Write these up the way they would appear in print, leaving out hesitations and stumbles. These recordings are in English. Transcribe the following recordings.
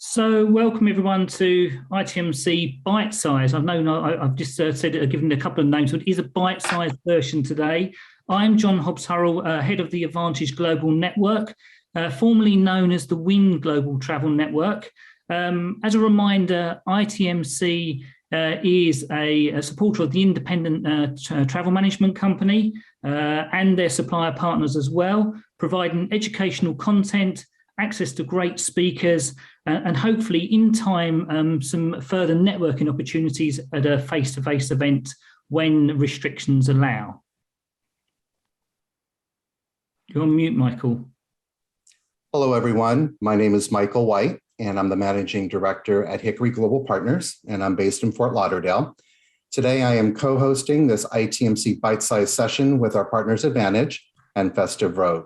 So welcome everyone to ITMC Bitesize. I've just given a couple of names, but it is a bite-sized version today. I'm John Hobbs-Hurrell, head of the Advantage Global Network, formerly known as the WIN Global Travel Network. As a reminder, ITMC is a supporter of the independent travel management company and their supplier partners as well, providing educational content, access to great speakers, and hopefully in time some further networking opportunities at a face-to-face event when restrictions allow. You're on mute, Michael. Hello, everyone. My name is Michael White, and I'm the Managing Director at HICKORY Global Partners, and I'm based in Fort Lauderdale. Today, I am co-hosting this ITMC Bite-Size session with our partners Advantage and Festive Road.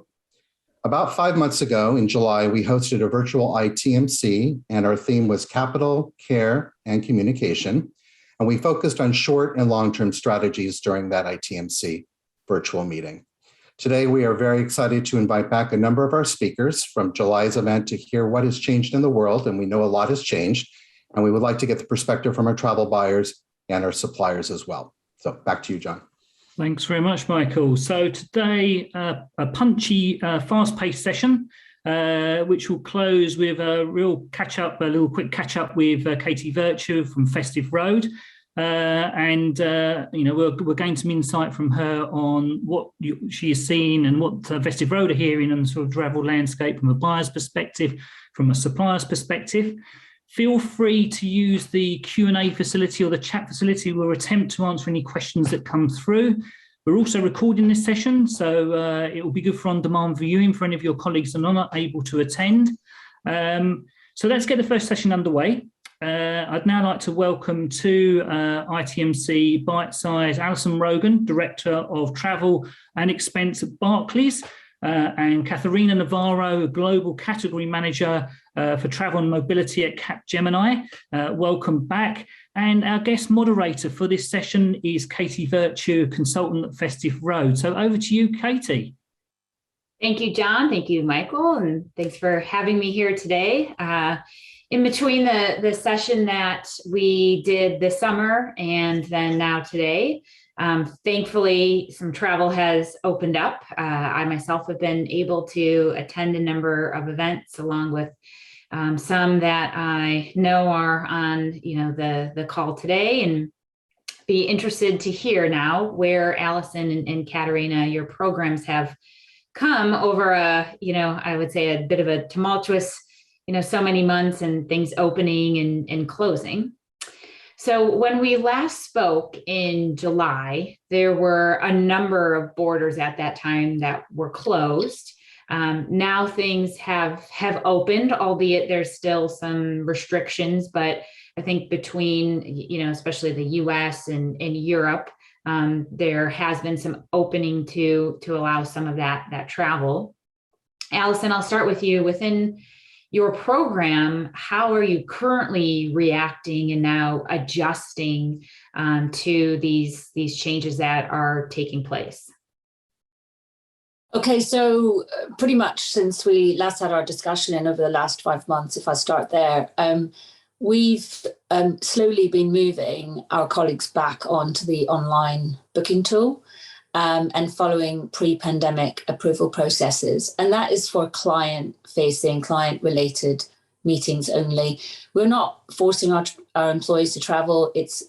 About 5 months ago in July, we hosted a virtual ITMC, and our theme was capital, care, and communication. And we focused on short and long-term strategies during that ITMC virtual meeting. Today, we are very excited to invite back a number of our speakers from July's event to hear what has changed in the world, and we know a lot has changed, and we would like to get the perspective from our travel buyers and our suppliers as well. So back to you, John. Thanks very much, Michael. So today, a punchy, fast-paced session, which will close with a little quick catch-up with Katie Virtue from Festive Road. We'll gain some insight from her on what she has seen and what Festive Road are hearing on the sort of travel landscape from a buyer's perspective, from a supplier's perspective. Feel free to use the Q&A facility or the chat facility. We'll attempt to answer any questions that come through. We're also recording this session, so it will be good for on-demand viewing for any of your colleagues that are not able to attend. So let's get the first session underway. I'd now like to welcome to ITMC Bitesize Alison Rogan, Director of Travel and Expense at Barclays, and Katharina Navarro, Global Category Manager for Travel and Mobility at Capgemini. Welcome back. And our guest moderator for this session is Katie Virtue, Consultant at Festive Road. So over to you, Katie. Thank you, John. Thank you, Michael. And thanks for having me here today. In between the session that we did this summer and then now today, thankfully, some travel has opened up. I myself have been able to attend a number of events along with some that I know are on the call today, and be interested to hear now where Alison and Katharina, your programs have come over I would say a bit of a tumultuous so many months and things opening and closing. So when we last spoke in July, there were a number of borders at that time that were closed. Now things have opened, albeit there's still some restrictions, but I think between, especially the US and Europe, there has been some opening to allow some of that travel. Alison, I'll start with you. Within your program, how are you currently reacting and now adjusting to these changes that are taking place? Okay, so pretty much since we last had our discussion and over the last 5 months, if I start there, we've slowly been moving our colleagues back onto the online booking tool and following pre-pandemic approval processes. And that is for client-facing, client-related meetings only. We're not forcing our employees to travel. It's,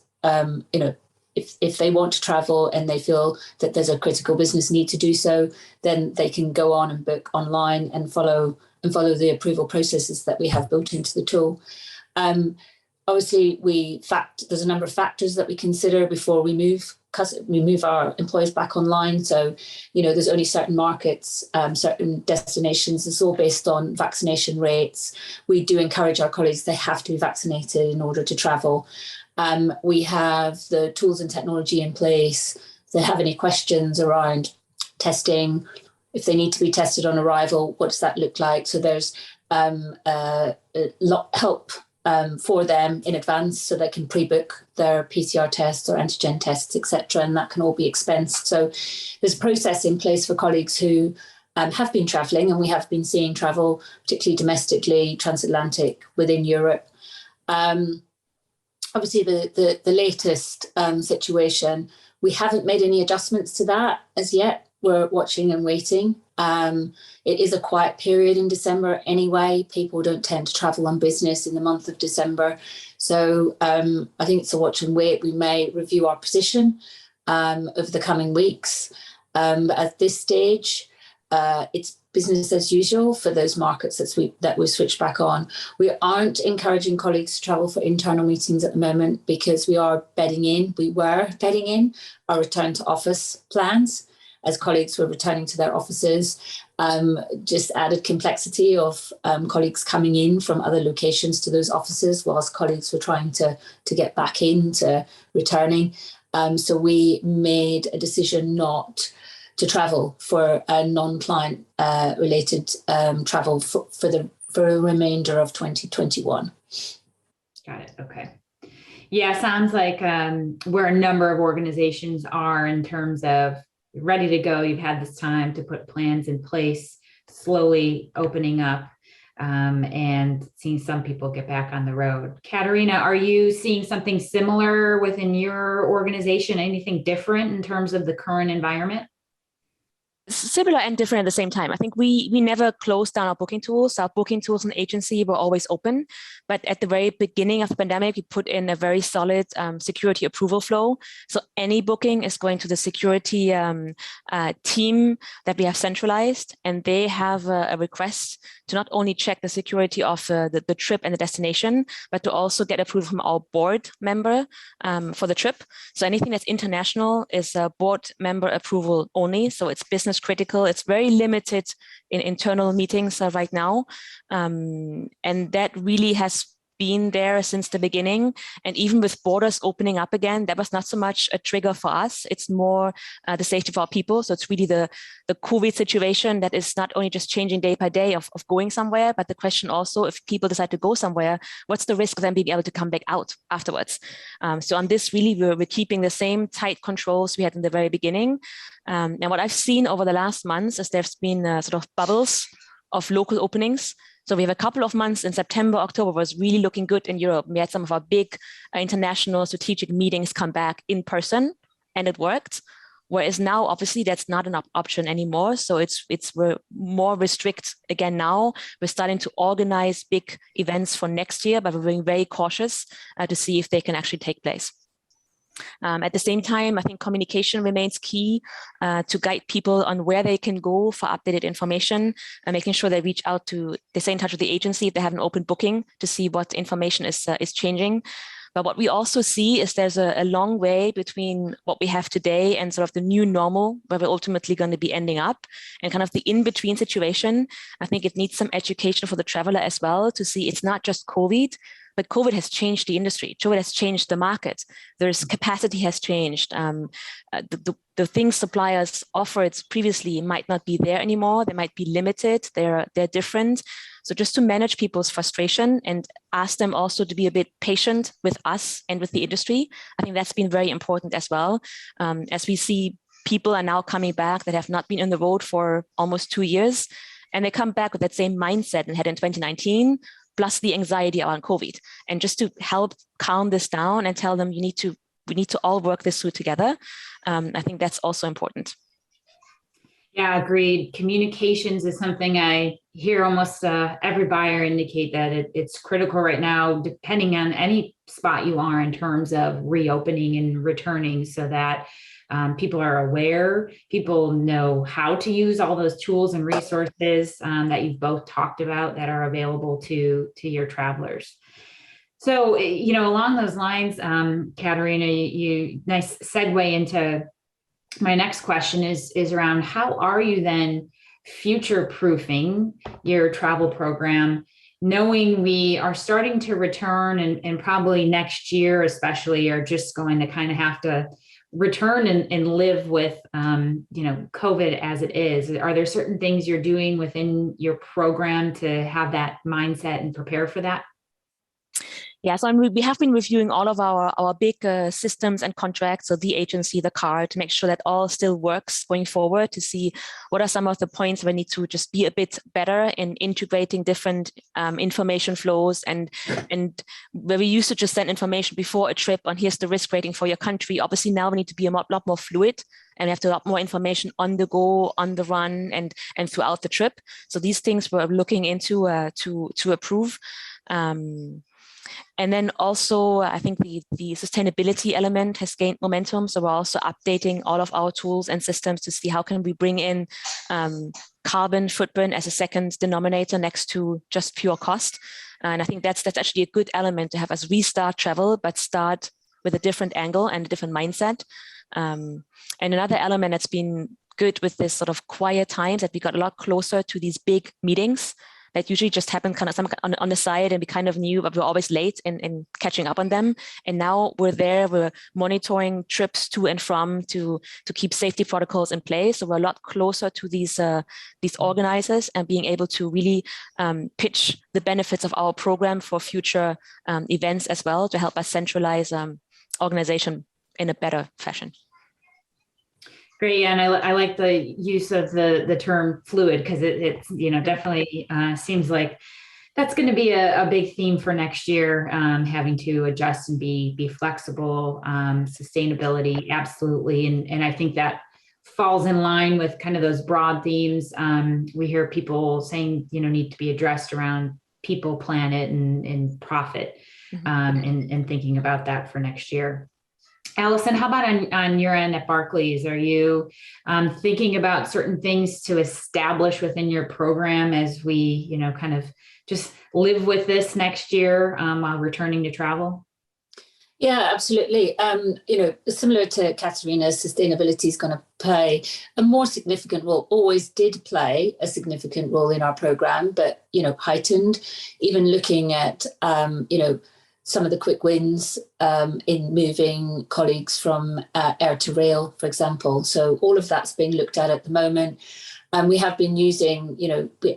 if they want to travel and they feel that there's a critical business need to do so, then they can go on and book online and follow the approval processes that we have built into the tool. Obviously, there's a number of factors that we consider before we move our employees back online. So, there's only certain markets, certain destinations. It's all based on vaccination rates. We do encourage our colleagues, they have to be vaccinated in order to travel. We have the tools and technology in place. If they have any questions around testing, if they need to be tested on arrival, what does that look like? So there's a lot help for them in advance, so they can pre-book their PCR tests or antigen tests, etc., and that can all be expensed. So there's a process in place for colleagues who have been travelling, and we have been seeing travel, particularly domestically, transatlantic, within Europe. Obviously, the latest situation, we haven't made any adjustments to that as yet. We're watching and waiting. It is a quiet period in December anyway. People don't tend to travel on business in the month of December. So I think it's a watch and wait. We may review our position over the coming weeks. But at this stage, it's business as usual for those markets that we switched back on. We aren't encouraging colleagues to travel for internal meetings at the moment because we were bedding in our return to office plans as colleagues were returning to their offices. Just added complexity of colleagues coming in from other locations to those offices whilst colleagues were trying to get back into returning. So we made a decision not to travel for a non-client related travel for the remainder of 2021. Got it. Okay. Yeah, sounds like where a number of organizations are in terms of ready to go. You've had this time to put plans in place, slowly opening up, and seeing some people get back on the road. Katerina, are you seeing something similar within your organization? Anything different in terms of the current environment? Similar and different at the same time. I think we never closed down our booking tools. Our booking tools and agency were always open. But at the very beginning of the pandemic, we put in a very solid security approval flow. So any booking is going to the security team that we have centralized. And they have a request to not only check the security of the trip and the destination, but to also get approval from our board member for the trip. So anything that's international is a board member approval only. So it's business critical. It's very limited in internal meetings right now. And that really has been there since the beginning. And even with borders opening up again, that was not so much a trigger for us. It's more the safety of our people. So it's really the COVID situation that is not only just changing day by day of going somewhere, but the question also, if people decide to go somewhere, what's the risk of them being able to come back out afterwards? So on this, really, we're keeping the same tight controls we had in the very beginning. And what I've seen over the last months is there's been sort of bubbles of local openings. So we have a couple of months in September, October was really looking good in Europe. We had some of our big international strategic meetings come back in person, and it worked. Whereas now, obviously, that's not an option anymore. So we're more restrict again now. We're starting to organize big events for next year, but we're being very cautious to see if they can actually take place. At the same time, I think communication remains key to guide people on where they can go for updated information and making sure they reach out they stay in touch with the agency if they have an open booking to see what information is changing. But what we also see is there's a long way between what we have today and sort of the new normal, where we're ultimately going to be ending up, and kind of the in-between situation. I think it needs some education for the traveler as well to see it's not just COVID, but COVID has changed the industry. COVID has changed the market. There's capacity has changed. The things suppliers offered previously might not be there anymore. They might be limited. They're different. So just to manage people's frustration and ask them also to be a bit patient with us and with the industry, I think that's been very important as well. As we see people are now coming back that have not been on the road for almost 2 years, and they come back with that same mindset and had in 2019, plus the anxiety around COVID. And just to help calm this down and tell them we need to all work this through together. I think that's also important. Yeah, agreed. Communications is something I hear almost every buyer indicate that it's critical right now, depending on any spot you are in terms of reopening and returning, so that people are aware, people know how to use all those tools and resources that you've both talked about that are available to your travelers. So, along those lines, Katerina, you nice segue into my next question is around how are you then future-proofing your travel program, knowing we are starting to return and probably next year especially are just going to kind of have to return and live with, COVID as it is. Are there certain things you're doing within your program to have that mindset and prepare for that? Yeah, so we have been reviewing all of our big systems and contracts, so the agency, the card, to make sure that all still works going forward, to see what are some of the points where we need to just be a bit better in integrating different information flows, and where we used to just send information before a trip on here's the risk rating for your country. Obviously now we need to be a lot more fluid, and we have to have more information on the go, on the run, and throughout the trip. So these things we're looking into to approve. And then also, I think the sustainability element has gained momentum. So we're also updating all of our tools and systems to see how can we bring in carbon footprint as a second denominator next to just pure cost. And I think that's actually a good element to have us restart travel, but start with a different angle and a different mindset. And another element that's been good with this sort of quiet times, that we got a lot closer to these big meetings that usually just happen kind of on the side, and we kind of knew, but we were always late in catching up on them. And now we're monitoring trips to and from to keep safety protocols in place. So we're a lot closer to these organizers, and being able to really pitch the benefits of our program for future events as well, to help us centralize organization in a better fashion. Great, and I like the use of the term fluid, because it's definitely seems like that's going to be a big theme for next year, having to adjust and be flexible. Sustainability, absolutely, and I think that falls in line with kind of those broad themes. We hear people saying need to be addressed around people, planet, and profit, and thinking about that for next year. Allison, how about on your end at Barclays? Are you thinking about certain things to establish within your program as we, kind of just live with this next year while returning to travel? Yeah, absolutely. Similar to Katerina, sustainability is going to play a more significant role, always did play a significant role in our program, but, heightened, even looking at, some of the quick wins in moving colleagues from air to rail, for example. So all of that's being looked at the moment. And we have been using,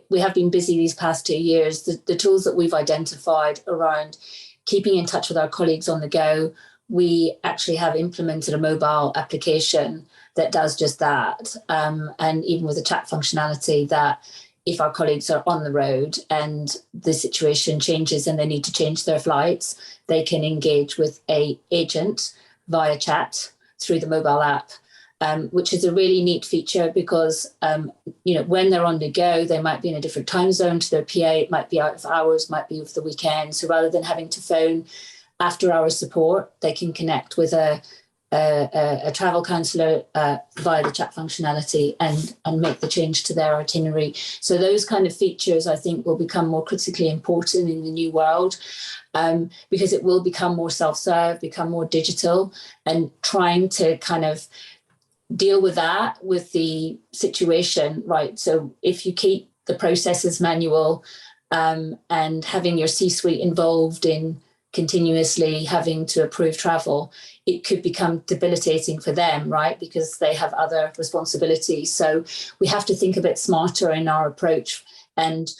we have been busy these past 2 years. The tools that we've identified around keeping in touch with our colleagues on the go, we actually have implemented a mobile application that does just that. And even with the chat functionality, that if our colleagues are on the road and the situation changes and they need to change their flights, they can engage with an agent via chat through the mobile app, which is a really neat feature because, when they're on the go, they might be in a different time zone to their PA, it might be out of hours, might be over the weekend. So rather than having to phone after hours support, they can connect with a travel counsellor via the chat functionality and make the change to their itinerary. So those kind of features, I think, will become more critically important in the new world, because it will become more self-serve, become more digital, and trying to kind of deal with that, with the situation, right? So if you keep the processes manual and having your C-suite involved in continuously having to approve travel, it could become debilitating for them, right? Because they have other responsibilities. So we have to think a bit smarter in our approach, and,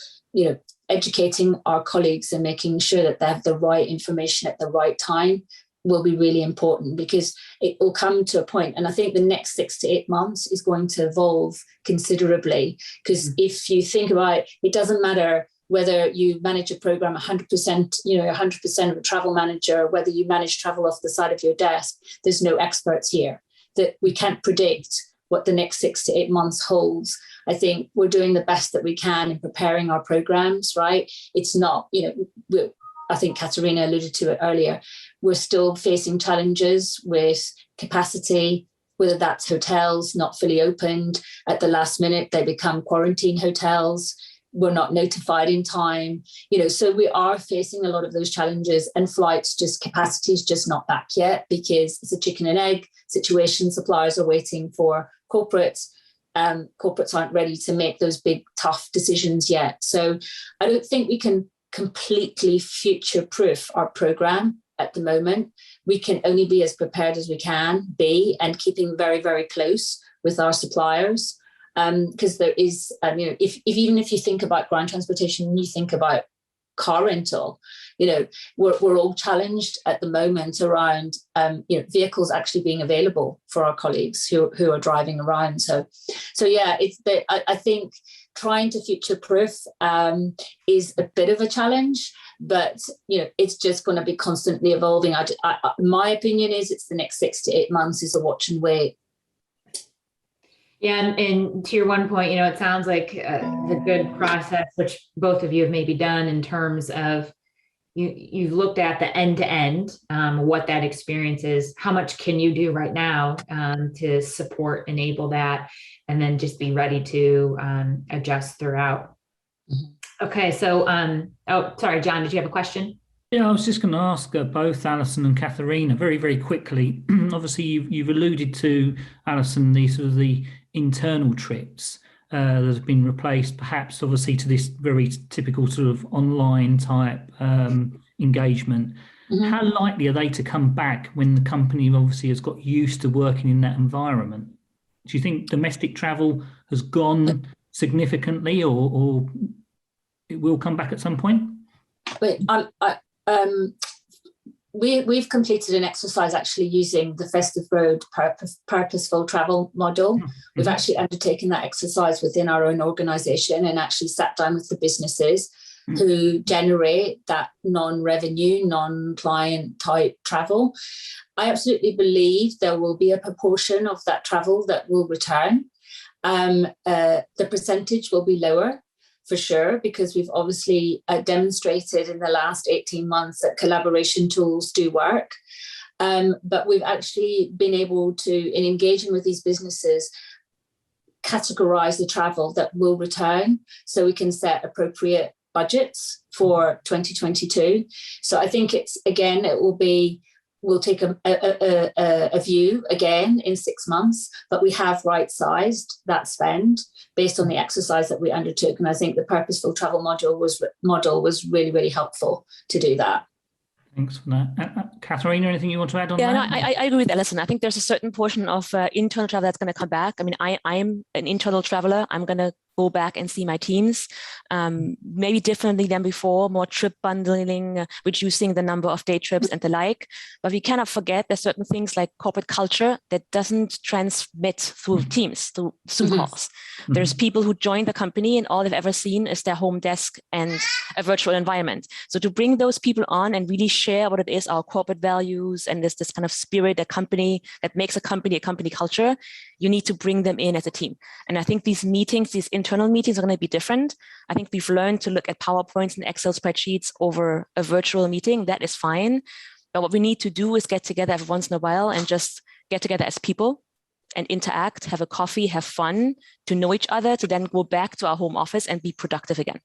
educating our colleagues and making sure that they have the right information at the right time will be really important, because it will come to a point, and I think the next 6 to 8 months is going to evolve considerably, because if you think about it, it doesn't matter whether you manage a program 100%, 100% of a travel manager, whether you manage travel off the side of your desk, there's no experts here. That we can't predict what the next 6 to 8 months holds. I think we're doing the best that we can in preparing our programs, right? It's not, I think Katerina alluded to it earlier, we're still facing challenges with capacity, whether that's hotels not fully opened at the last minute, they become quarantine hotels. We're not notified in time, so we are facing a lot of those challenges, and flights, just capacity is just not back yet, because it's a chicken and egg situation. Suppliers are waiting for corporates. Corporates aren't ready to make those big, tough decisions yet. So I don't think we can completely future-proof our program at the moment. We can only be as prepared as we can be, and keeping very, very close with our suppliers. Because there is, even if you think about ground transportation, you think about car rental. We're all challenged at the moment around vehicles actually being available for our colleagues who are driving around. So yeah, I think trying to future-proof is a bit of a challenge, but it's just going to be constantly evolving. My opinion is it's the next 6 to 8 months is a watch and wait. Yeah, and to your one point, it sounds like the good process, which both of you have maybe done in terms of you've looked at the end to end, what that experience is, how much can you do right now to support, enable that, and then just be ready to adjust throughout. Mm-hmm. Okay, so, sorry, John, did you have a question? Yeah, I was just going to ask both Alison and Katharina very, very quickly. Obviously, you've alluded to, Alison, the internal trips that have been replaced, perhaps, obviously, to this very typical sort of online type engagement. Mm-hmm. How likely are they to come back when the company obviously has got used to working in that environment? Do you think domestic travel has gone significantly, or it will come back at some point? But we've completed an exercise actually using the Festive Road purposeful travel model. Mm-hmm. We've actually undertaken that exercise within our own organisation and actually sat down with the businesses who generate that non-revenue, non-client type travel. I absolutely believe there will be a proportion of that travel that will return. The percentage will be lower, for sure, because we've obviously demonstrated in the last 18 months that collaboration tools do work. But we've actually been able to, in engaging with these businesses, categorize the travel that will return so we can set appropriate budgets for 2022. So I think we'll take a view again in 6 months, but we have right-sized that spend based on the exercise that we undertook. And I think the purposeful travel model was really, really helpful to do that. Thanks for that. Katharina, anything you want to add on that? Yeah, no, I agree with Alison. I think there's a certain portion of internal travel that's going to come back. I mean, I'm an internal traveler. I'm going to go back and see my teams, maybe differently than before, more trip bundling, reducing the number of day trips and the like. But we cannot forget there's certain things like corporate culture that doesn't transmit through Teams, through Zoom calls. Mm-hmm. There's people who join the company and all they've ever seen is their home desk and a virtual environment. So to bring those people on and really share what it is, our corporate values, and this kind of spirit, that makes a company culture, you need to bring them in as a team. And I think these meetings, these internal meetings are going to be different. I think we've learned to look at PowerPoints and Excel spreadsheets over a virtual meeting. That is fine. But what we need to do is get together every once in a while and just get together as people and interact, have a coffee, have fun, to know each other, to then go back to our home office and be productive again.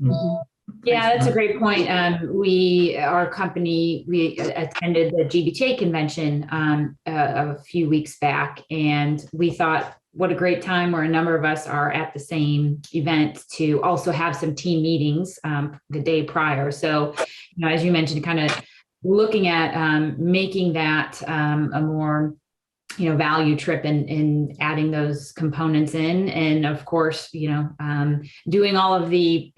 Mm-hmm. Yeah, that's a great point. Our company, we attended the GBTA convention a few weeks back, and we thought, what a great time where a number of us are at the same event to also have some team meetings the day prior. So, as you mentioned, kind of looking at making that a more value trip and adding those components in. And of course, doing all of the,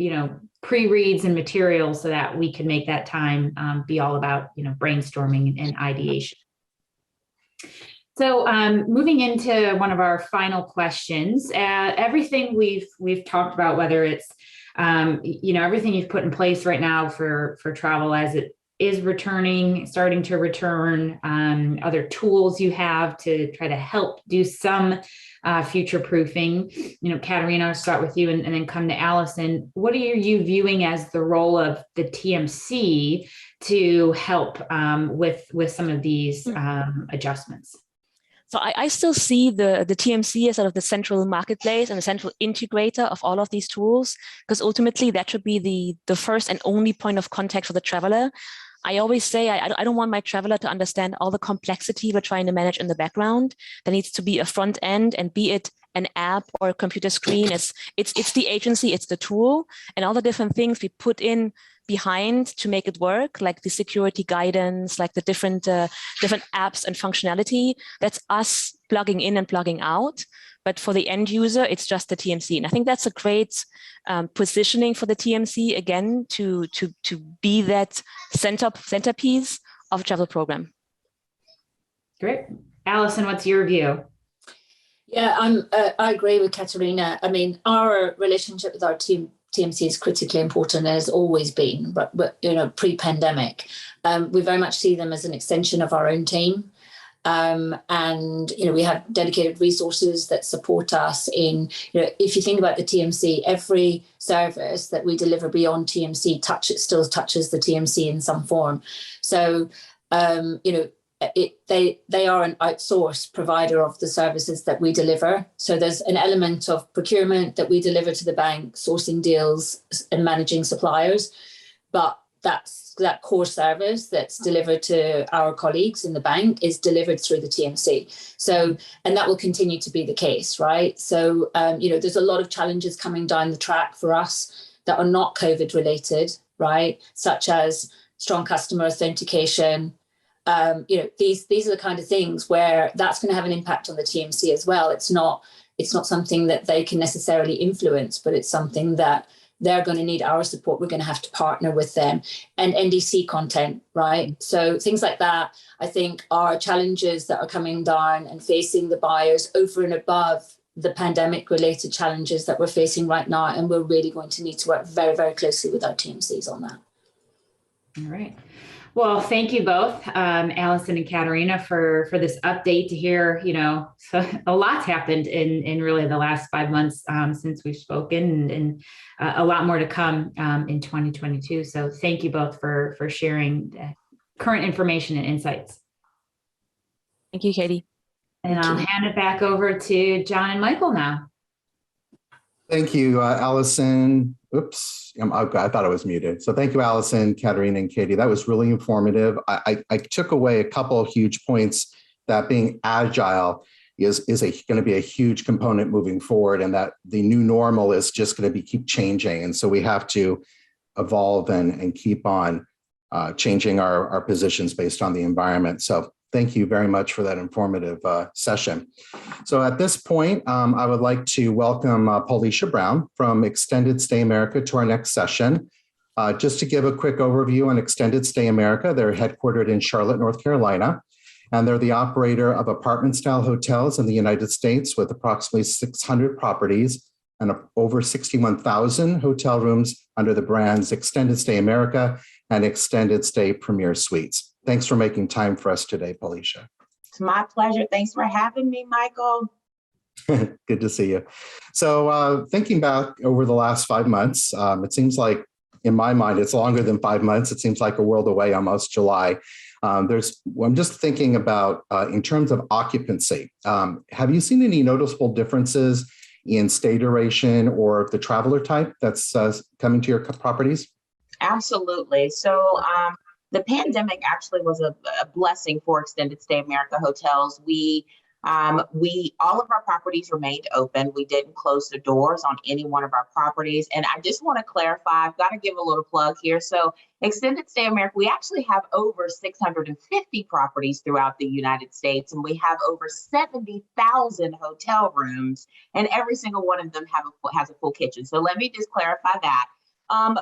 pre-reads and materials so that we can make that time be all about, brainstorming and ideation. So moving into one of our final questions, everything we've talked about, whether it's, everything you've put in place right now for travel as it is starting to return, other tools you have to try to help do some future proofing. Katharina, I'll start with you and then come to Alison. What are you viewing as the role of the TMC to help with some of these adjustments? So I still see the TMC as sort of the central marketplace and the central integrator of all of these tools, because ultimately that should be the first and only point of contact for the traveler. I always say I don't want my traveler to understand all the complexity we're trying to manage in the background. There needs to be a front end, and be it an app or a computer screen, it's the agency, it's the tool, and all the different things we put in behind to make it work, like the security guidance, like the different apps and functionality. That's us plugging in and plugging out. but for the end user, it's just the TMC. And I think that's a great positioning for the TMC, again, to be that centerpiece of a travel program. Great. Allison, what's your view? Yeah, I agree with Katerina. I mean, our relationship with our TMC is critically important and has always been, but pre-pandemic. We very much see them as an extension of our own team. And, we have dedicated resources that support us in, if you think about the TMC, every service that we deliver beyond TMC still touches the TMC in some form. So, they are an outsourced provider of the services that we deliver. So there's an element of procurement that we deliver to the bank, sourcing deals and managing suppliers, but that core service that's delivered to our colleagues in the bank is delivered through the TMC. So, and that will continue to be the case, right? So, there's a lot of challenges coming down the track for us that are not COVID related, right? Such as strong customer authentication. These are the kind of things where that's going to have an impact on the TMC as well. It's not something that they can necessarily influence, but it's something that they're going to need our support. We're going to have to partner with them. And NDC content, right? So things like that, I think, are challenges that are coming down and facing the buyers over and above the pandemic-related challenges that we're facing right now. And we're really going to need to work very, very closely with our TMCs on that. All right. Well, thank you both, Allison and Katerina, for this update to hear, so a lot's happened in really the last 5 months since we've spoken, and a lot more to come in 2022. So thank you both for sharing current information and insights. Thank you, Katie. And I'll hand it back over to John and Michael now. Thank you, Allison. Oops, I thought I was muted. So thank you, Allison, Katerina, and Katie. That was really informative. I took away a couple of huge points, that being agile is going to be a huge component moving forward, and that the new normal is just going to keep changing. And so we have to evolve and keep on changing our positions based on the environment. So thank you very much for that informative session. So at this point, I would like to welcome Paulisha Brown from Extended Stay America to our next session. Just to give a quick overview on Extended Stay America, they're headquartered in Charlotte, North Carolina, and they're the operator of apartment-style hotels in the United States with approximately 600 properties and over 61,000 hotel rooms under the brands Extended Stay America and Extended Stay Premier Suites. Thanks for making time for us today, Paulisha. It's my pleasure. Thanks for having me, Michael. Good to see you. So thinking back over the last 5 months, it seems like, in my mind, it's longer than 5 months. It seems like a world away, almost I'm just thinking about, in terms of occupancy, have you seen any noticeable differences in stay duration or the traveler type that's coming to your properties? Absolutely. So the pandemic actually was a blessing for Extended Stay America hotels. All of our properties remained open. We didn't close the doors on any one of our properties. And I just want to clarify, I've got to give a little plug here. So Extended Stay America, we actually have over 650 properties throughout the United States, and we have over 70,000 hotel rooms, and every single one of them has a full kitchen. So let me just clarify that.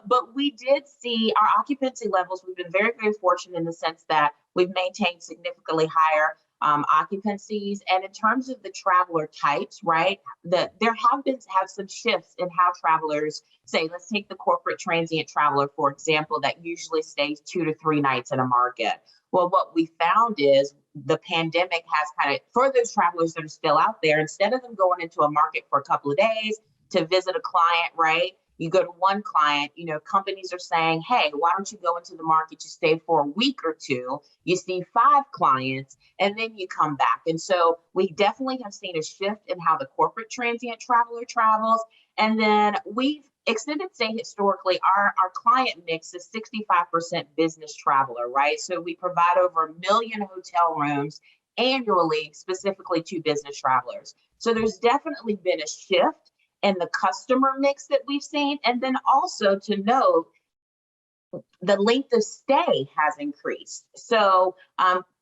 But we did see our occupancy levels. We've been very, very fortunate in the sense that we've maintained significantly higher occupancies. And in terms of the traveler types, right, there have some shifts in how travelers say, let's take the corporate transient traveler, for example, that usually stays 2 to 3 nights in a market. Well, what we found is the pandemic has kind of, for those travelers that are still out there, instead of them going into a market for a couple of days to visit a client, right? You go to one client, companies are saying, hey, why don't you go into the market, you stay for a week or 2, you see 5 clients, and then you come back. And so we definitely have seen a shift in how the corporate transient traveler travels. And then Extended Stay historically, our client mix is 65% business traveler, right? So we provide over 1 million hotel rooms annually, specifically to business travelers. So there's definitely been a shift and the customer mix that we've seen. And then also to note, the length of stay has increased. So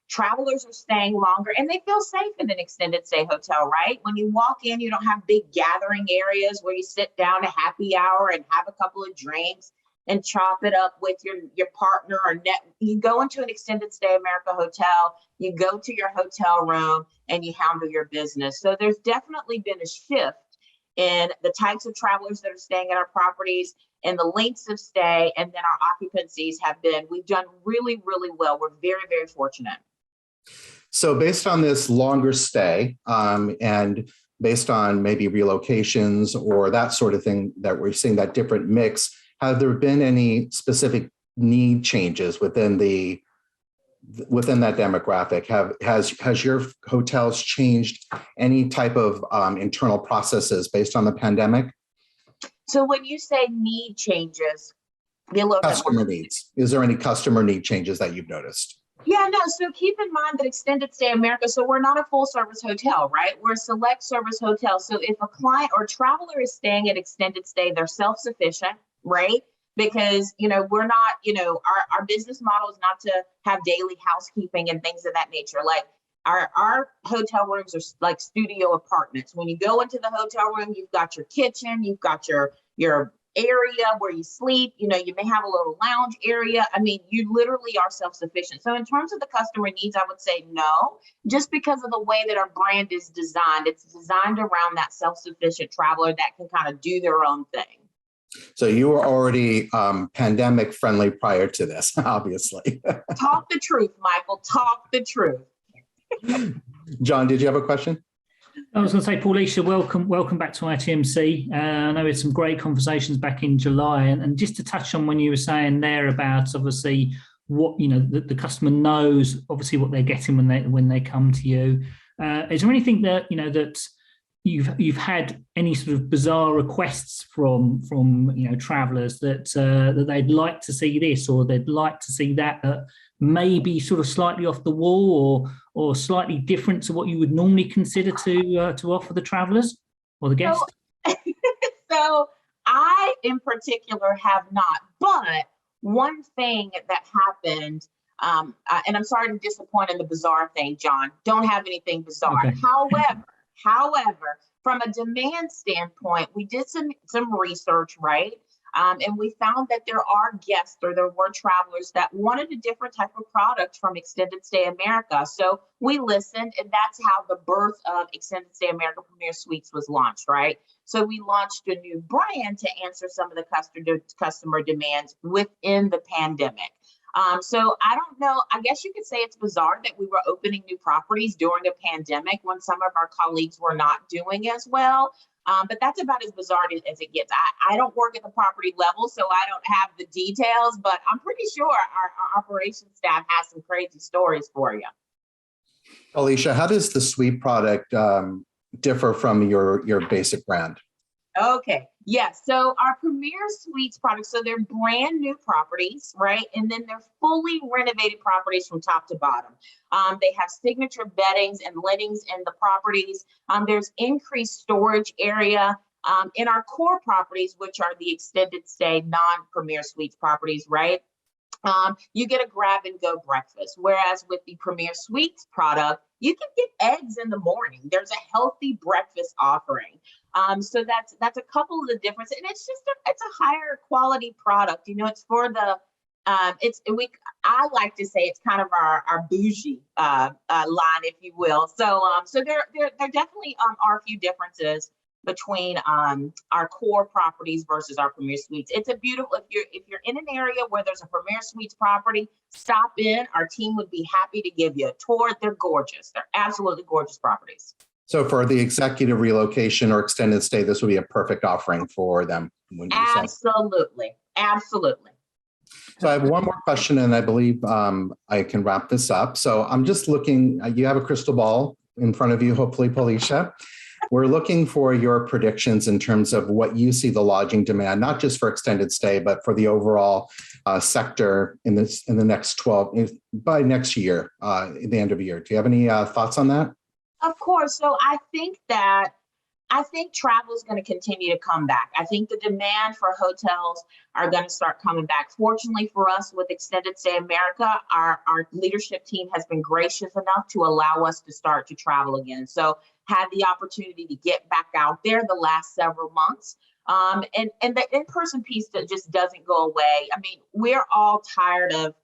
travelers are staying longer and they feel safe in an extended stay hotel, right? When you walk in, you don't have big gathering areas where you sit down to happy hour and have a couple of drinks and chop it up with your partner or net. You go into an extended stay America hotel, you go to your hotel room and you handle your business. So there's definitely been a shift in the types of travelers that are staying at our properties and the lengths of stay. And then our occupancies we've done really, really well. We're very, very fortunate. So based on this longer stay and based on maybe relocations or that sort of thing that we're seeing that different mix, have there been any specific need changes within that demographic? Has your hotels changed any type of internal processes based on the pandemic? So when you say need changes, customer needs. Is there any customer need changes that you've noticed? Yeah, no. So keep in mind that Extended Stay America, so we're not a full service hotel, right? We're a select service hotel. So if a client or traveler is staying at Extended Stay, they're self-sufficient, right? Because, we're not, our business model is not to have daily housekeeping and things of that nature. Like our hotel rooms are like studio apartments. When you go into the hotel room, you've got your kitchen, you've got your area where you sleep, you may have a little lounge area. I mean, you literally are self-sufficient. So in terms of the customer needs, I would say no, just because of the way that our brand is designed. It's designed around that self-sufficient traveler that can kind of do their own thing. So you were already pandemic friendly prior to this, obviously. Talk the truth, Michael, talk the truth. John, did you have a question? I was going to say, Paulisha, welcome back to ITMC. I know we had some great conversations back in July, and just to touch on when you were saying there about obviously what the customer knows, obviously what they're getting when they come to you. Is there anything that that you've had any sort of bizarre requests from travelers that they'd like to see this or they'd like to see that maybe sort of slightly off the wall or slightly different to what you would normally consider to offer the travelers or the guests? So I in particular have not, but one thing that happened, and I'm sorry to disappoint in the bizarre thing, John, don't have anything bizarre. Okay. However, from a demand standpoint, we did some research, right? And we found that there are guests or there were travelers that wanted a different type of product from Extended Stay America. So we listened, and that's how the birth of Extended Stay America Premier Suites was launched, right? So we launched a new brand to answer some of the customer demands within the pandemic. So I don't know, I guess you could say it's bizarre that we were opening new properties during a pandemic when some of our colleagues were not doing as well. But that's about as bizarre as it gets. I don't work at the property level, so I don't have the details, but I'm pretty sure our operations staff has some crazy stories for you. Alicia, how does the suite product differ from your basic brand? Okay, yes. So our Premier Suites products, so they're brand new properties, right? And then they're fully renovated properties from top to bottom. They have signature beddings and linens in the properties. There's increased storage area in our core properties, which are the extended stay non-Premier Suites properties, right? You get a grab and go breakfast. Whereas with the Premier Suites product, you can get eggs in the morning. There's a healthy breakfast offering. So that's a couple of the differences, and it's a higher quality product. It's for the I like to say it's kind of our bougie line, if you will. So there definitely are a few differences between our core properties versus our Premier Suites. It's a beautiful, if you're in an area where there's a Premier Suites property, stop in. Our team would be happy to give you a tour. They're gorgeous. They're absolutely gorgeous properties. So for the executive relocation or extended stay, this would be a perfect offering for them. Absolutely. Absolutely. So I have one more question, and I believe I can wrap this up. So I'm just looking, you have a crystal ball in front of you, hopefully, Paulisha. We're looking for your predictions in terms of what you see the lodging demand, not just for extended stay, but for the overall sector in the next by next year, at the end of the year. Do you have any thoughts on that? Of course. So I think that I think travel is going to continue to come back. I think the demand for hotels are going to start coming back. Fortunately for us with Extended Stay America, our leadership team has been gracious enough to allow us to start to travel again. So had the opportunity to get back out there the last several months. And the in-person piece that just doesn't go away. I mean, we're all tired of,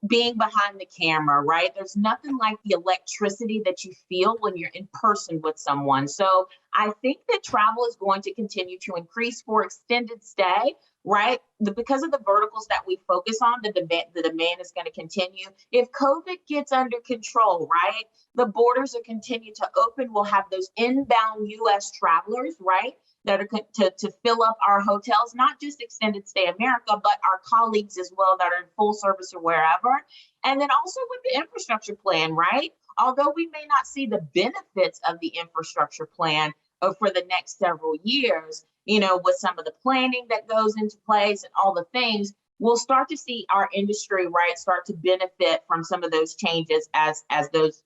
being behind the camera, right? There's nothing like the electricity that you feel when you're in person with someone. So I think that travel is going to continue to increase for extended stay, right? Because of the verticals that we focus on, the demand is going to continue. If COVID gets under control, right? The borders will continue to open. We'll have those inbound US travelers, right? That are to fill up our hotels, not just Extended Stay America, but our colleagues as well that are in full service or wherever. And then also with the infrastructure plan, right? Although we may not see the benefits of the infrastructure plan for the next several years, with some of the planning that goes into place and all the things, we'll start to see our industry, right, start to benefit from some of those changes as those,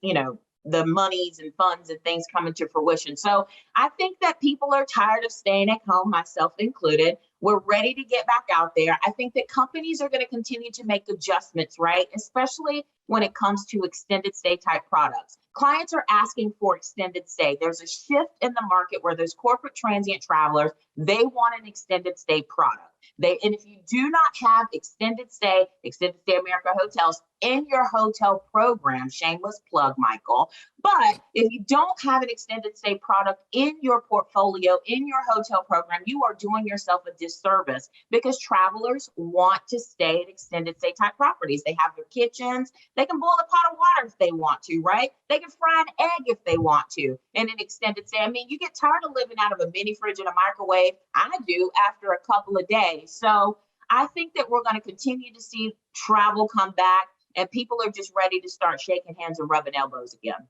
the monies and funds and things come into fruition. So I think that people are tired of staying at home, myself included. We're ready to get back out there. I think that companies are going to continue to make adjustments, right? Especially when it comes to extended stay type products. Clients are asking for extended stay. There's a shift in the market where those corporate transient travelers, they want an extended stay product. And if you do not have Extended Stay America hotels in your hotel program, shameless plug, Michael, but if you don't have an extended stay product in your portfolio, in your hotel program, you are doing yourself a disservice because travelers want to stay at extended stay type properties. They have their kitchens. They can boil a pot of water if they want to, right? They can fry an egg if they want to. And an extended stay, I mean, you get tired of living out of a mini fridge and a microwave. I do after a couple of days. So I think that we're going to continue to see travel come back and people are just ready to start shaking hands and rubbing elbows again.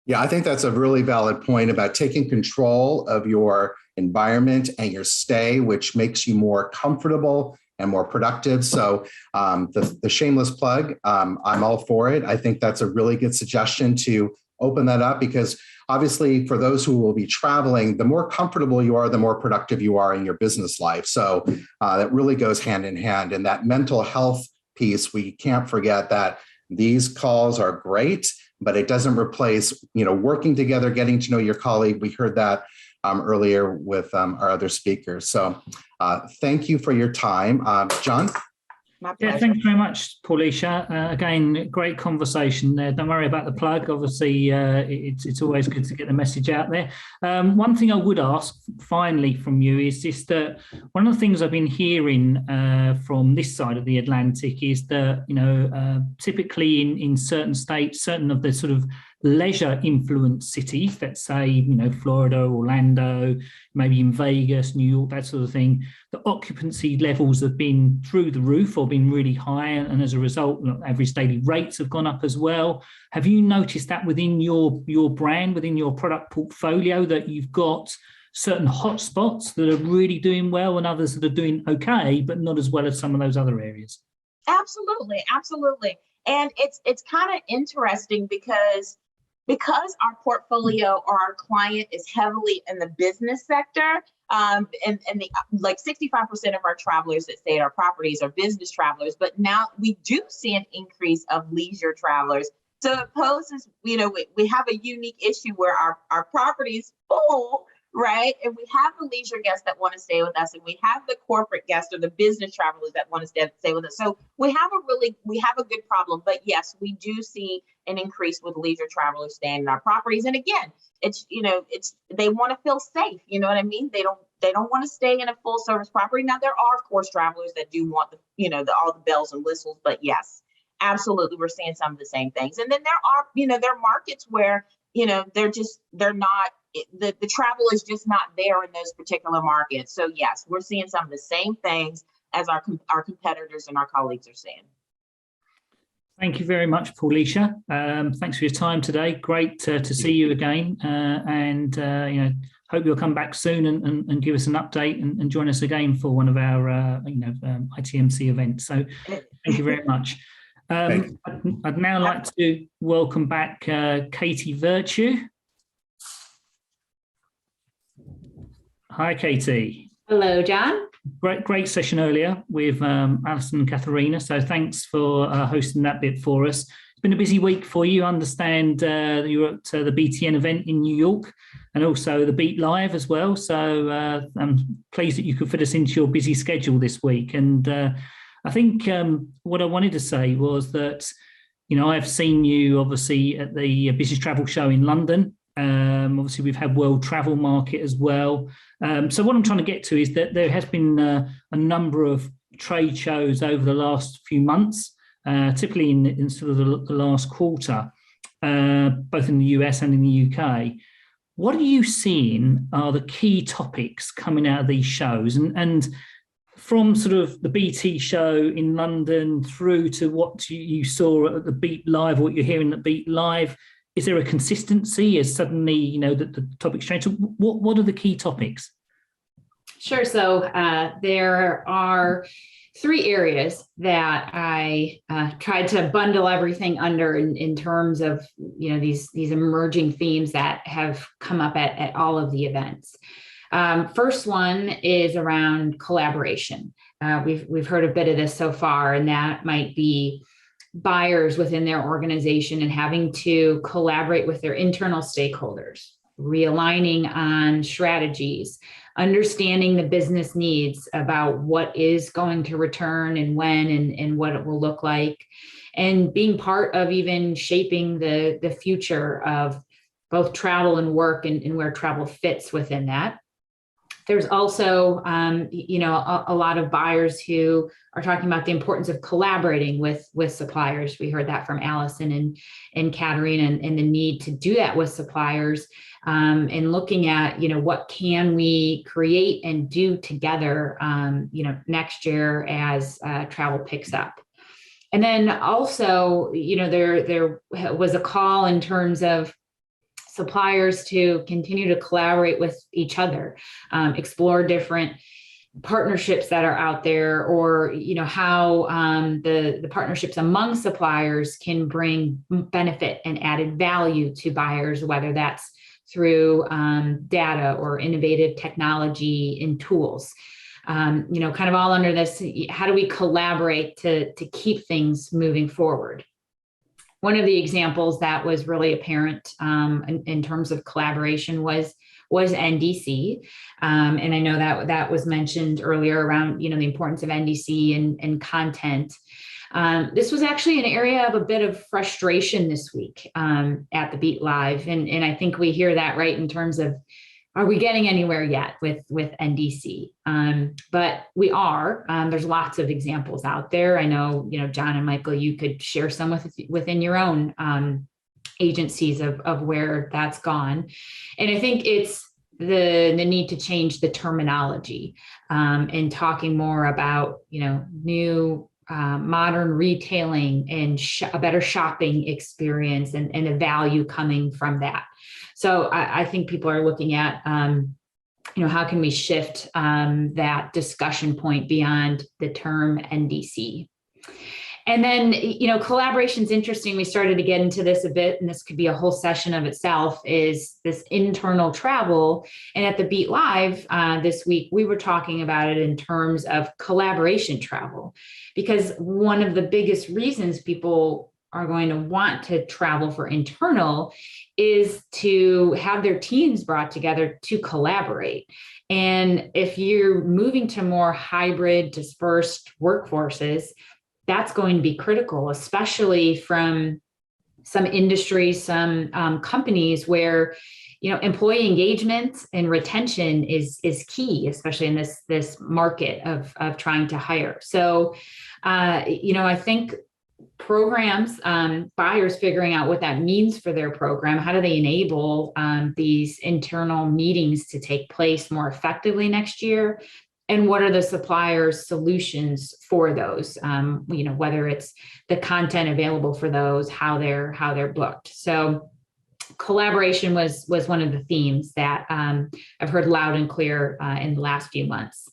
Yeah, I think that's a really valid point about taking control of your environment and your stay, which makes you more comfortable and more productive. So the shameless plug, I'm all for it. I think that's a really good suggestion to open that up because obviously for those who will be traveling, the more comfortable you are, the more productive you are in your business life. So that really goes hand in hand. And that mental health piece, we can't forget that these calls are great, but it doesn't replace, working together, getting to know your colleague. We heard that earlier with our other speakers. So thank you for your time. John? Yeah, thanks very much, Paulisha. Again, great conversation there. Don't worry about the plug. Obviously, it's always good to get the message out there. One thing I would ask finally from you is just that one of the things I've been hearing from this side of the Atlantic is that, typically in certain states, certain of the sort of leisure influenced cities, let's say, Florida, Orlando, maybe in Vegas, New York, that sort of thing, the occupancy levels have been through the roof or been really high. And as a result, average daily rates have gone up as well. Have you noticed that within your brand, within your product portfolio, that you've got certain hotspots that are really doing well and others that are doing okay, but not as well as some of those other areas? Absolutely. Absolutely. And it's kind of interesting because our portfolio or our client is heavily in the business sector, and like 65% of our travelers that stay at our properties are business travelers, but now we do see an increase of leisure travelers. So it poses, we have a unique issue where our property is full, right? And we have the leisure guests that want to stay with us, and we have the corporate guests or the business travelers that want to stay with us. So we have a good problem. But yes, we do see an increase with leisure travelers staying in our properties. And again, they want to feel safe. You know what I mean? They don't want to stay in a full service property. Now there are of course travelers that do want all the bells and whistles. But yes, absolutely, we're seeing some of the same things. And then there are markets where they're not. The travel is just not there in those particular markets. So yes, we're seeing some of the same things as our competitors and our colleagues are seeing. Thank you very much, Paulisha. Thanks for your time today. Great to see you again, and hope you'll come back soon and give us an update and join us again for one of our ITMC events. So thank you very much. I'd now like to welcome back Katie Virtue. Hi, Katie. Hello, John. Great session earlier with Alison and Katharina. So thanks for hosting that bit for us. It's been a busy week for you. I understand you're at the BTN event in New York and also the Beat Live as well. So I'm pleased that you could fit us into your busy schedule this week. And I think what I wanted to say was that, you know, I've seen you obviously at the Business Travel Show in London. Obviously, we've had World Travel Market as well. So what I'm trying to get to is that there has been a number of trade shows over the last few months, typically in sort of the last quarter, both in the US and in the UK. What are you seeing are the key topics coming out of these shows? And from sort of the BT show in London through to what you saw at the Beat Live, what you're hearing at Beat Live, is there a consistency? Is suddenly, you know, the topics change? So what are the key topics? Sure. So there are three areas that I tried to bundle everything under in terms of, you know, these emerging themes that have come up at all of the events. First one is around collaboration. We've heard a bit of this so far, and that might be buyers within their organization and having to collaborate with their internal stakeholders, realigning on strategies, understanding the business needs about what is going to return and when and what it will look like, and being part of even shaping the future of both travel and work and where travel fits within that. There's also, you know, a lot of buyers who are talking about the importance of collaborating with suppliers. We heard that from Alison and Katharina, and the need to do that with suppliers, and looking at, you know, what can we create and do together, you know, next year as travel picks up. And then also, you know, there was a call in terms of suppliers to continue to collaborate with each other, explore different partnerships that are out there, or, you know, how the partnerships among suppliers can bring benefit and added value to buyers, whether that's through data or innovative technology and tools. You know, kind of all under this, how do we collaborate to keep things moving forward? One of the examples that was really apparent in terms of collaboration was NDC. And I know that was mentioned earlier around, you know, the importance of NDC and content. This was actually an area of a bit of frustration this week at the Beat Live. And I think we hear that, right, in terms of, are we getting anywhere yet with NDC? But we are. There's lots of examples out there. I know, you know, John and Michael, you could share some within your own agencies of where that's gone. And I think it's the need to change the terminology and talking more about, you know, new modern retailing and a better shopping experience and the value coming from that. So I think people are looking at, you know, how can we shift that discussion point beyond the term NDC? And then, you know, collaboration is interesting. We started to get into this a bit, and this could be a whole session of itself, is this internal travel. And at the Beat Live this week, we were talking about it in terms of collaboration travel, because one of the biggest reasons people are going to want to travel for internal is to have their teams brought together to collaborate. And if you're moving to more hybrid, dispersed workforces, that's going to be critical, especially from some industries, some companies where, you know, employee engagement and retention is key, especially in this market of trying to hire. So, you know, I think programs, buyers figuring out what that means for their program, how do they enable these internal meetings to take place more effectively next year? And what are the suppliers' solutions for those? You know, whether it's the content available for those, how they're booked. So collaboration was one of the themes that I've heard loud and clear in the last few months.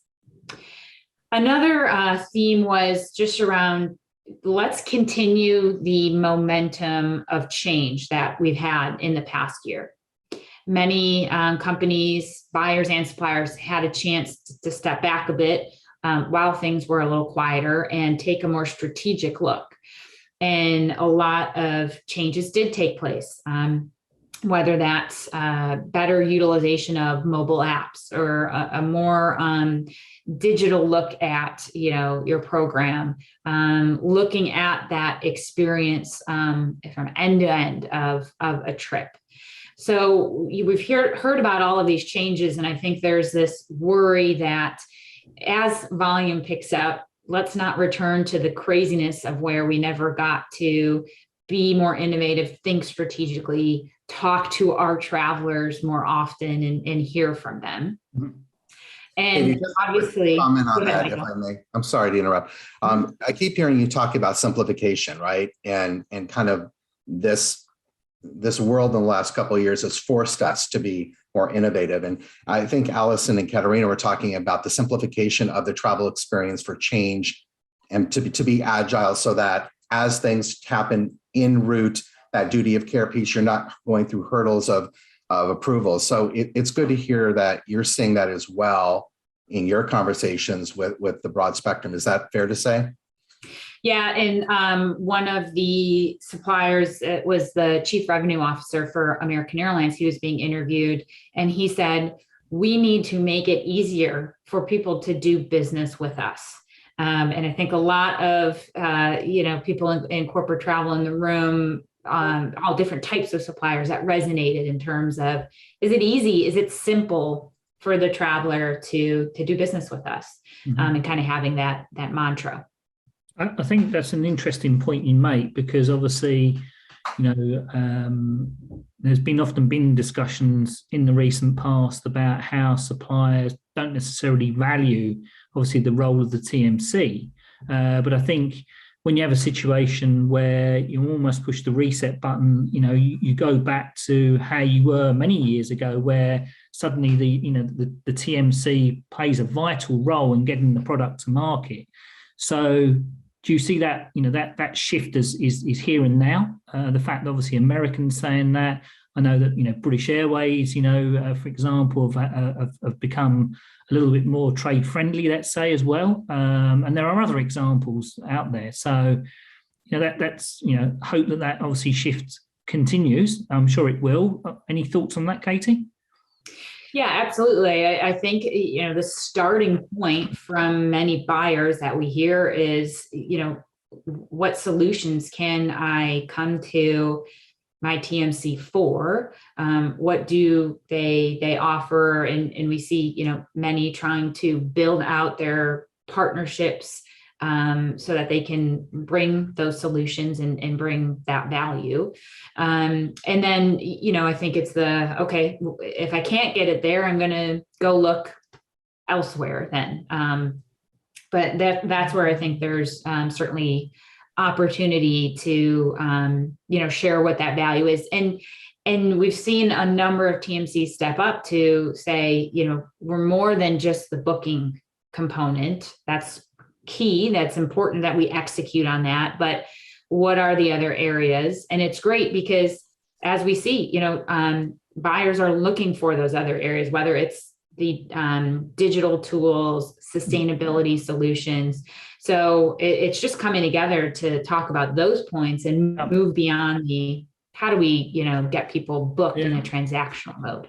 Another theme was just around, let's continue the momentum of change that we've had in the past year. many companies, buyers and suppliers had a chance to step back a bit while things were a little quieter and take a more strategic look. And a lot of changes did take place, whether that's better utilization of mobile apps or a more digital look at, your program, looking at that experience from end to end of a trip. So we've heard about all of these changes, and I think there's this worry that as volume picks up, let's not return to the craziness of where we never got to be more innovative, think strategically, talk to our travelers more often and hear from them. Mm-hmm. And obviously, comment on that, if I may. I'm sorry to interrupt. I keep hearing you talk about simplification, right? And kind of this world in the last couple of years has forced us to be more innovative. And I think Allison and Katerina were talking about the simplification of the travel experience for change and to be agile, so that as things happen en route, that duty of care piece, you're not going through hurdles of approval. So it's good to hear that you're seeing that as well in your conversations with the broad spectrum. Is that fair to say? Yeah, and one of the suppliers was the chief revenue officer for American Airlines. He was being interviewed, and he said, we need to make it easier for people to do business with us. And I think a lot of, people in corporate travel in the room, all different types of suppliers, that resonated in terms of, is it easy? Is it simple for the traveler to do business with us? Mm-hmm. And kind of having that mantra. I think that's an interesting point you make, because obviously, there's often been discussions in the recent past about how suppliers don't necessarily value, obviously, the role of the TMC. But I think when you have a situation where you almost push the reset button, you go back to how you were many years ago, where suddenly the TMC plays a vital role in getting the product to market. So do you see that, that shift is here and now? The fact that obviously Americans saying that, I know that, British Airways, for example, have become a little bit more trade friendly, let's say, as well. And there are other examples out there. So, that's, hope that obviously shift continues. I'm sure it will. Any thoughts on that, Katie? Yeah, absolutely. I think, the starting point from many buyers that we hear is, what solutions can I come to my TMC for? What do they offer? And we see, many trying to build out their partnerships so that they can bring those solutions and bring that value. And then, I think it's okay, if I can't get it there, I'm going to go look elsewhere then. But that's where I think there's certainly opportunity to, share what that value is. And we've seen a number of TMCs step up to say, we're more than just the booking component. That's key. That's important that we execute on that. But what are the other areas? And it's great because as we see, buyers are looking for those other areas, whether it's the digital tools, sustainability solutions. So it's just coming together to talk about those points and move beyond how do we, get people booked in a transactional mode.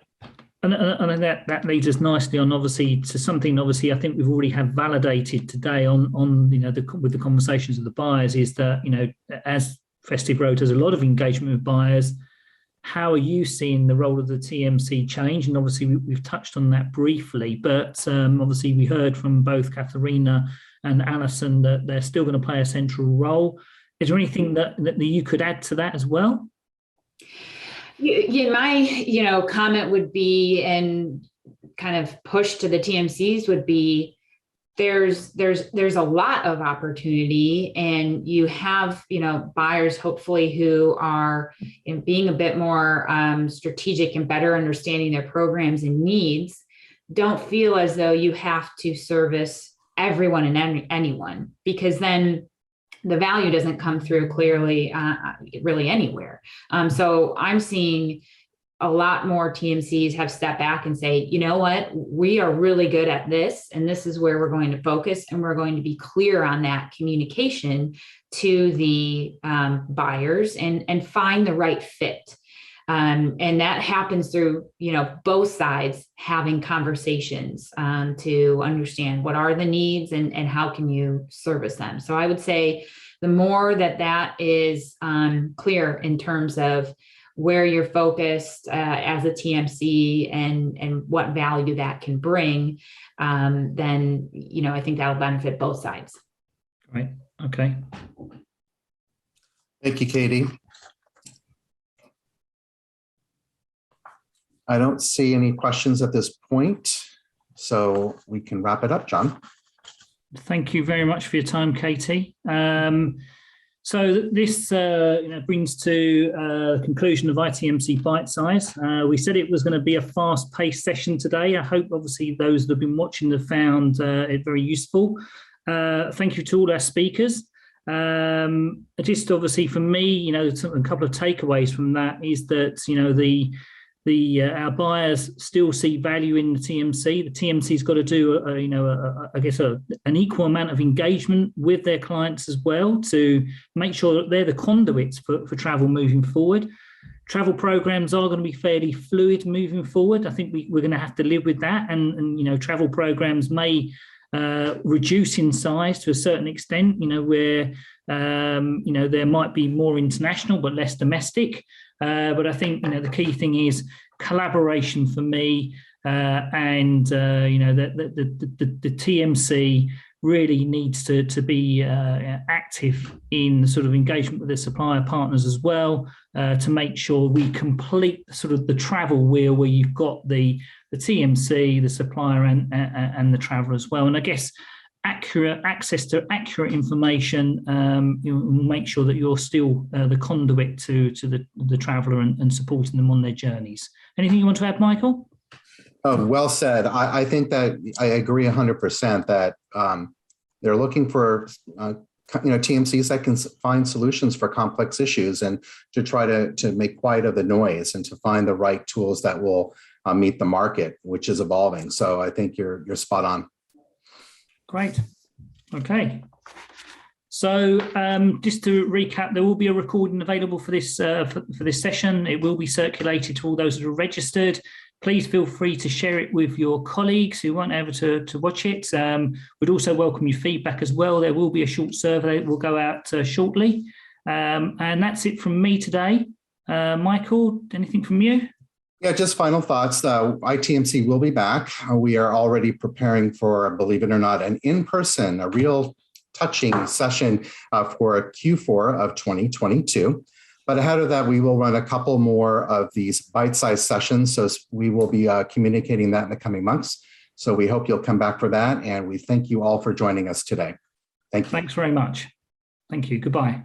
And that leads us nicely on, obviously, to something, obviously, I think we've already have validated today on with the conversations of the buyers, is that, as Festive Road has a lot of engagement with buyers, how are you seeing the role of the TMC change? And obviously we've touched on that briefly, but obviously we heard from both Katerina and Alison that they're still going to play a central role. Is there anything that you could add to that as well? My, comment would be, and kind of push to the TMCs would be, there's a lot of opportunity, and you have, buyers hopefully who are being a bit more strategic and better understanding their programs and needs. Don't feel as though you have to service everyone and anyone, because then the value doesn't come through clearly, really anywhere. So I'm seeing a lot more TMCs have stepped back and say, you know what, we are really good at this, and this is where we're going to focus, and we're going to be clear on that communication to the buyers and find the right fit. And that happens through, both sides having conversations to understand what are the needs and how can you service them. So I would say the more that is clear in terms of where you're focused as a TMC and what value that can bring, then, I think that'll benefit both sides. Right. Okay. Thank you, Katie. I don't see any questions at this point, so we can wrap it up, John. Thank you very much for your time, Katie. So this brings to the conclusion of ITMC Bitesize. We said it was going to be a fast-paced session today. I hope, obviously, those that have been watching have found it very useful. Thank you to all our speakers. Just obviously for me, a couple of takeaways from that is that, our buyers still see value in the TMC. The TMC's got to do, an equal amount of engagement with their clients as well to make sure that they're the conduits for travel moving forward. Travel programs are going to be fairly fluid moving forward. I think we're going to have to live with that, and travel programs may reduce in size to a certain extent. Where there might be more international but less domestic. But I think the key thing is collaboration for me, and the TMC really needs to be active in sort of engagement with their supplier partners as well, to make sure we complete sort of the travel wheel where you've got the TMC, the supplier, and the traveler as well. And I guess access to accurate information, make sure that you're still the conduit to the traveller and supporting them on their journeys. Anything you want to add, Michael? Oh, well said. I think that I agree 100% that they're looking for TMCs that can find solutions for complex issues and to try to make quiet of the noise and to find the right tools that will meet the market, which is evolving. So I think you're spot on. Great. Okay. So just to recap, there will be a recording available for this session. It will be circulated to all those that are registered. Please feel free to share it with your colleagues who weren't able to watch it. We'd also welcome your feedback as well. There will be a short survey that will go out shortly. And that's it from me today. Michael, anything from you? Yeah, just final thoughts. ITMC will be back. We are already preparing for, believe it or not, an in-person, a real touching session for Q4 of 2022. But ahead of that, we will run a couple more of these bite-sized sessions. So we will be communicating that in the coming months. So we hope you'll come back for that. And we thank you all for joining us today. Thank you. Thanks very much. Thank you. Goodbye.